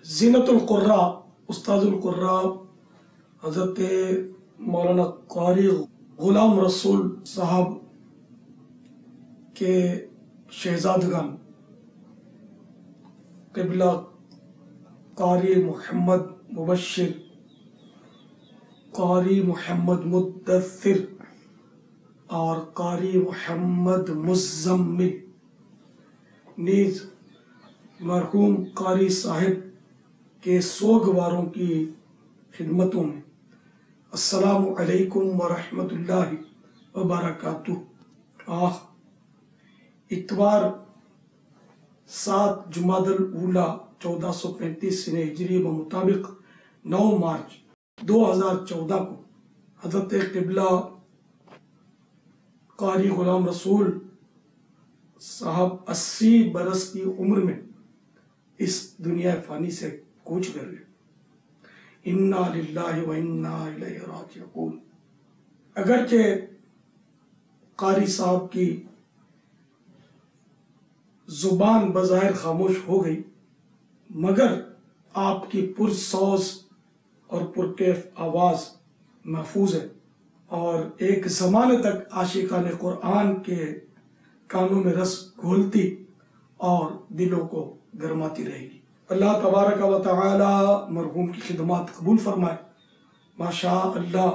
زینت القراء استاد القراء حضرت مولانا قاری غلام رسول صاحب کے شہزادگان قبلہ قاری محمد مبشر، قاری محمد مدثر اور قاری محمد مزمل نیز مرحوم قاری صاحب کے سوگواروں کی خدمتوں میں السلام علیکم ورحمۃ اللہ وبرکاتہ۔ اتوار 7 جمادی الاولیٰ 1435 ہجری بمطابق 9 مارچ 2014 کو حضرت قبلہ قاری غلام رسول صاحب 80 برس کی عمر میں اس دنیا فانی سے کوچ کر گئے۔ انا للہ و انا الیہ راجعون۔ اگرچہ قاری صاحب کی زبان بظاہر خاموش ہو گئی، مگر آپ کی پرسوز اور پرکیف آواز محفوظ ہے اور ایک زمانے تک عاشقان قرآن کے کانوں میں رس گھولتی اور دلوں کو گرماتی رہے گی۔ اللہ تبارک و تعالی مرحوم کی خدمات قبول فرمائے۔ ماشاء اللہ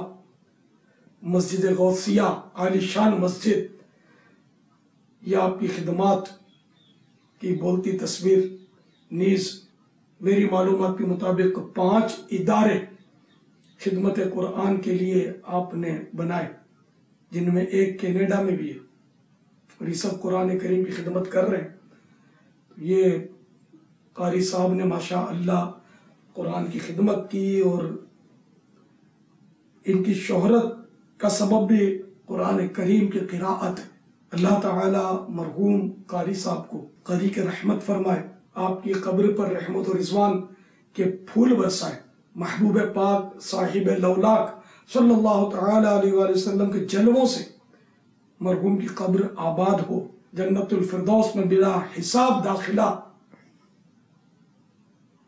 مسجد غوثیہ عالی شان مسجد، یہ آپ کی خدمات کی بولتی تصویر نیز میری معلومات کے مطابق 5 ادارے خدمت قرآن کے لیے آپ نے بنائے، جن میں ایک کینیڈا میں بھی ہے اور یہ سب قرآن کریم کی خدمت کر رہے ہیں۔ یہ قاری صاحب نے ماشاء اللہ قرآن کی خدمت کی اور ان کی شہرت کا سبب بھی قرآن کریم کی قراءت ہے۔ اللہ تعالی مرحوم قاری صاحب کو قاری کے رحمت فرمائے، آپ کی قبر پر رحمت و رضوان کے پھول برسائے، محبوب پاک صاحب لولاک صلی اللہ تعالی علیہ وآلہ وسلم کے جلووں سے مرحوم کی قبر آباد ہو، جنت الفردوس میں بلا حساب داخلہ،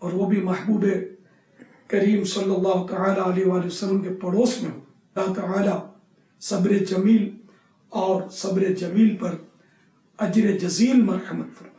اور وہ بھی محبوب کریم صلی اللہ تعالی علیہ وآلہ وسلم کے پڑوس میں ہو۔ اللہ تعالی صبر جمیل اور صبر جمیل پر اجر جزیل مرحمت فرمائے۔